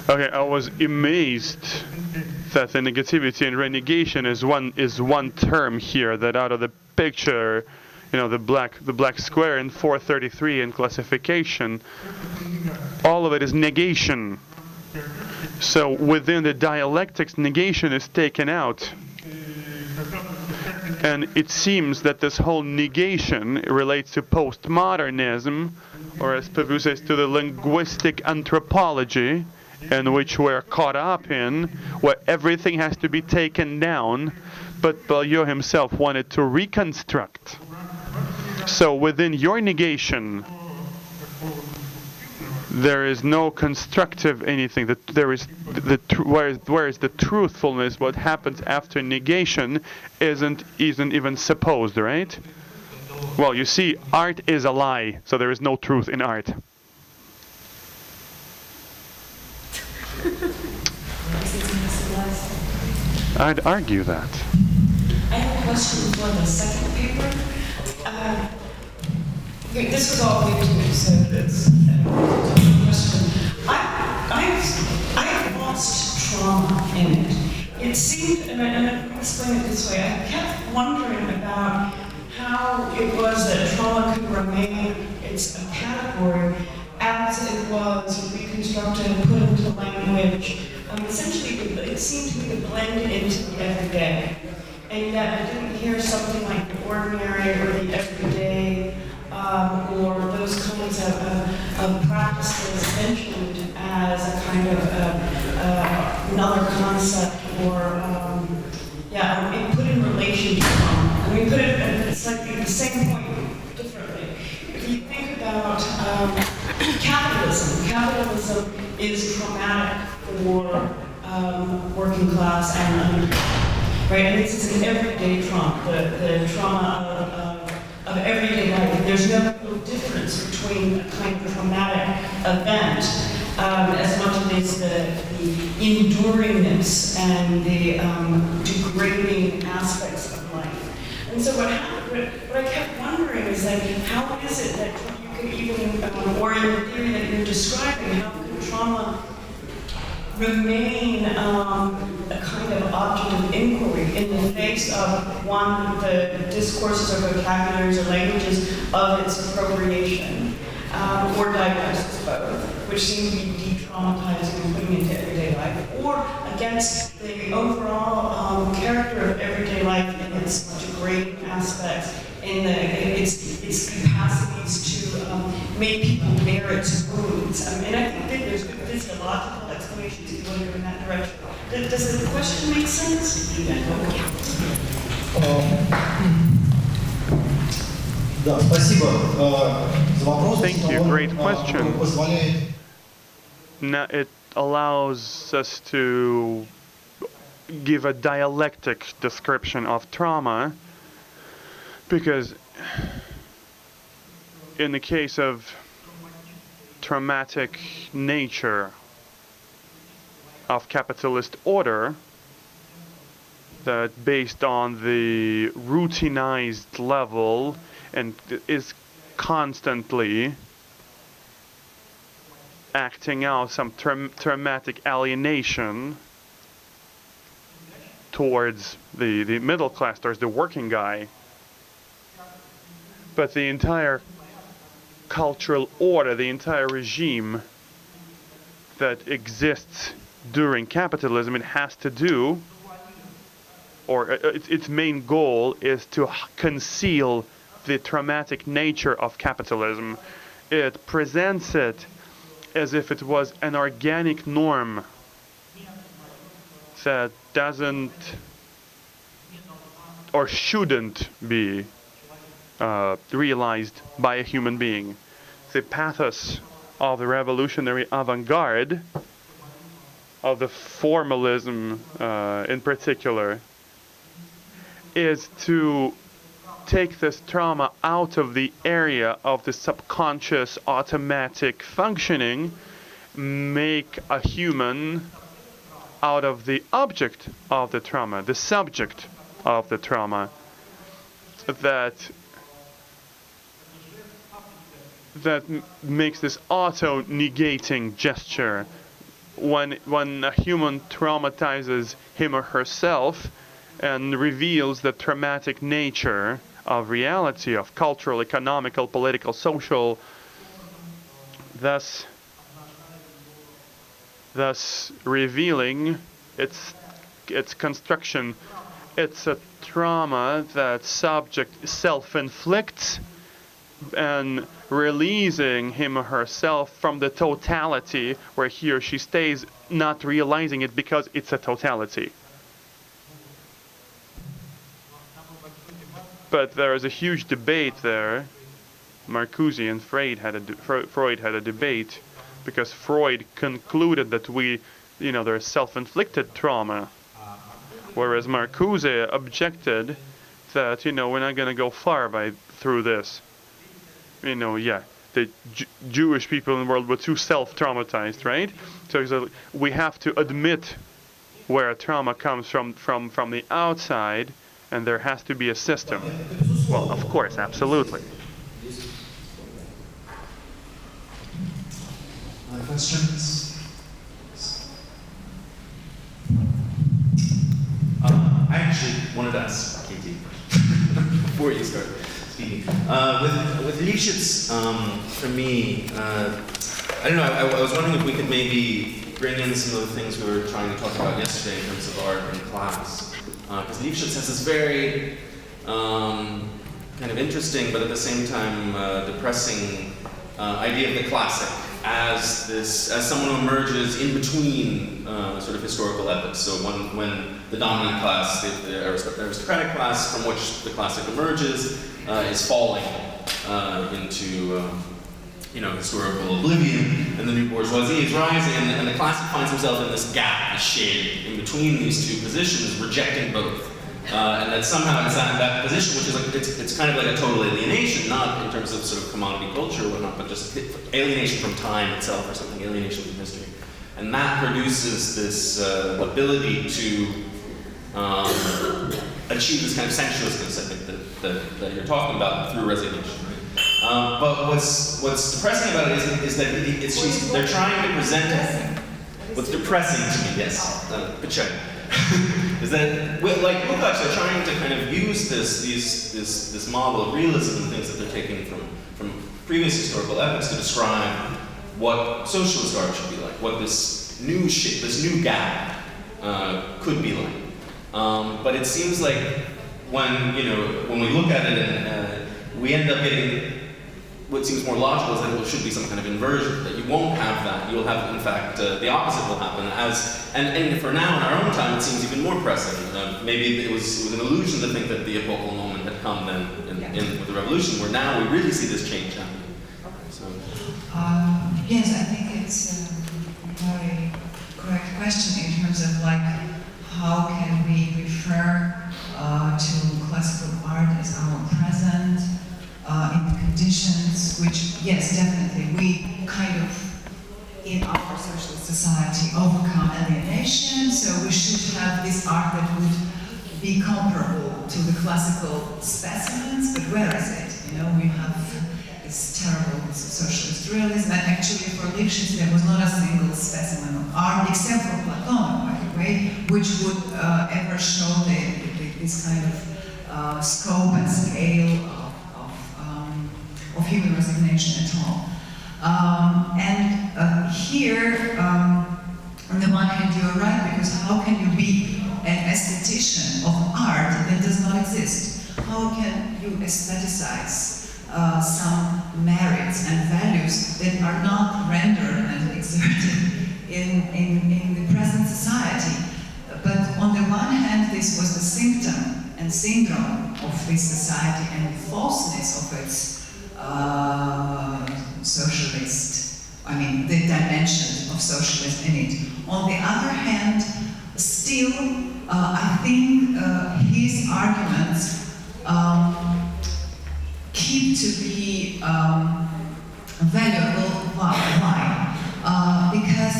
Okay, I was amazed that the negativity and renegation is one term here, that out of the picture, you know, the black square in 433 in classification, all of it is negation. So within the dialectics, negation is taken out. And it seems that this whole negation relates to postmodernism, or as Pavu says, to the linguistic anthropology, in which we're caught up in, where everything has to be taken down, but Boileau himself wanted to reconstruct. So within your negation, there is no constructive anything. That there is where is the truthfulness? What happens after negation isn't even supposed, right? Well, you see, art is a lie, so there is no truth in art. I'd argue that. I have a question for the second paper. This was all new to me, so it's a question. I lost trauma in it. It seemed, and I'll explain it this way, I kept wondering about how it was that trauma could remain, it's a category, as it was reconstructed and put into language. Essentially, it seemed to me to blend into the everyday. And yet I didn't hear something like the ordinary or the everyday, or those kinds of practices mentioned as a kind of another concept, or put in relation to trauma. I mean, put it, it's like the same point differently. If you think about capitalism is traumatic for working class and underground, right? And this is an everyday trauma, the trauma of everyday life. There's no real difference between a kind of traumatic event as much as the enduringness and the degrading aspects of life. And so what I kept wondering is, like, how is it that you could even, or in the theory that you're describing, how could trauma remain a kind of object of inquiry in the face of, one, the discourses or vocabularies or languages of its appropriation, or diagnosis both, which seem to be de-traumatizing and putting into everyday life, or against the overall character of everyday life and its degrading aspects, in its capacities to make people bear its wounds. And I think that there's good physiological explanations if you want to go in that direction. Does the question make sense? Да, спасибо за вопрос. Thank you. Great question. Now it allows us to give a dialectic description of trauma, because in the case of traumatic nature of capitalist order, that based on the routinized level and is constantly acting out some traumatic alienation towards the middle class, towards the working guy. But the entire cultural order, the entire regime that exists during capitalism, it has to do, or its main goal is to conceal the traumatic nature of capitalism. It presents it as if it was an organic norm that doesn't or shouldn't be realized by a human being. The pathos of the revolutionary avant-garde, of the formalism in particular, is to take this trauma out of the area of the subconscious automatic functioning, make a human out of the object of the trauma, the subject of the trauma, that makes this auto-negating gesture when a human traumatizes him or herself and reveals the traumatic nature of reality, of cultural, economical, political, social, thus revealing its construction. It's a trauma that subject self-inflicts and releasing him or herself from the totality where he or she stays, not realizing it because it's a totality. But there is a huge debate there. Marcuse and Freud had a debate because Freud concluded that there's self-inflicted trauma, whereas Marcuse objected that we're not going to go far through this. The Jewish people in the world were too self-traumatized, right? So we have to admit where a trauma comes from the outside, and there has to be a system. Well, of course, absolutely. Other questions? I actually wanted to ask Katie before you start speaking. With Lifshitz, for me, I don't know, I was wondering if we could maybe bring in some of the things we were trying to talk about yesterday in terms of art and class. Because Lifshitz has this very kind of interesting, but at the same time depressing idea of the classic as someone who emerges in between sort of historical epochs. So when the dominant class, the aristocratic class from which the classic emerges, is falling into historical oblivion, and the new bourgeoisie is rising, and the classic finds himself in this gap, this shade, in between these two positions, rejecting both. And that somehow it's that position, which is it's kind of like a total alienation, not in terms of sort of commodity culture or whatnot, but just alienation from time itself or something, alienation from history. And that produces this ability to achieve this kind of sensuousness, I think, that you're talking about through resignation. Right? But what's depressing about it is that they're trying to present it. What's depressing to me, yes, is that, like Lukács, they're trying to kind of use this model of realism and things that they're taking from previous historical epochs to describe what socialist art should be like, what this new gap could be like. But it seems like when we look at it, and we end up getting what seems more logical is that there should be some kind of inversion, that you won't have that. You'll have, in fact, the opposite will happen. And for now, in our own time, it seems even more pressing. Maybe it was an illusion to think that the epochal moment had come then with the revolution, where now we really see this change happening. So. Yes, I think it's a very correct question in terms of how can we refer to classical art as our present in the conditions which, yes, definitely, we kind of, in our socialist society, overcome alienation, so we should have this art that would be comparable to the classical specimens, but where is it? We have this terrible socialist realism, and actually for Lifshitz there was not a single specimen of art, except for Platon, by the way, which would ever show this kind of scope and scale of human resignation at all. Here, on the one hand, you're right, because how can you be an aesthetician of art that does not exist? How can you aestheticize some merits and values that are not rendered and exerted in the present society? But on the one hand, this was the symptom and syndrome of this society and the falseness of its the dimension of socialism in it. On the other hand, still, I think his arguments keep to be valuable. Why? Because,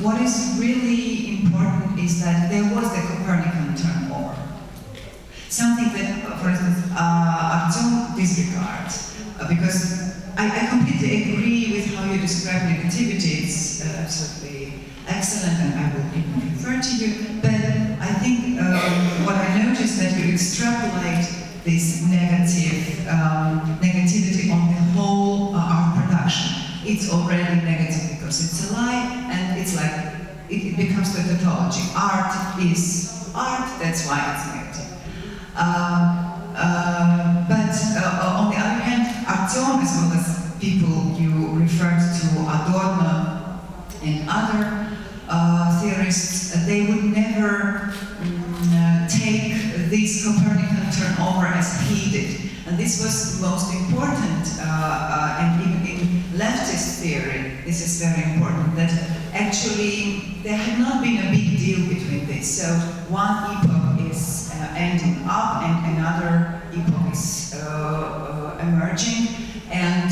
what is really important is that there was the Copernican turnover. Something that, for instance, Artyom disregards, because I completely agree with how you describe negativity. It's absolutely excellent, and I will even refer to you. But I think what I noticed that you extrapolate this negativity on the whole art production. It's already negative because it's a lie, and it's like it becomes the tautology. Art is art, that's why it's negative. But on the other hand, Artyom, as well as people you referred to, Adorno and other theorists, they would never take this Copernican turnover as he did. And this was the most important, and even in leftist theory, this is very important, that actually there had not been a big deal between this. So one epoch is ending up and another epoch is emerging, and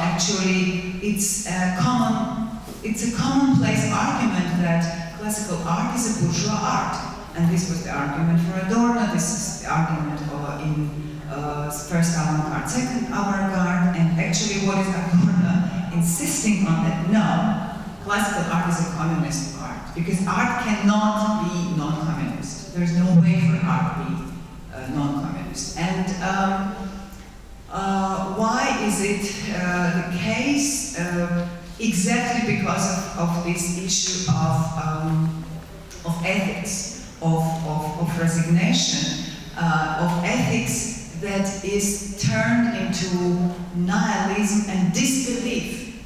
actually it's a commonplace argument that classical art is a bourgeois art. And this was the argument for Adorno, this is the argument in first avant-garde, second avant-garde, and actually what is Adorno insisting on that? No, classical art is a communist art, because art cannot be non-communist. There's no way for art to be non-communist. And why is it the case? Exactly because of this issue of ethics. Of resignation, of ethics that is turned into nihilism and disbelief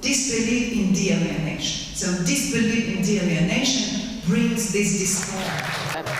in de-alienation. So disbelief in de-alienation brings this despair.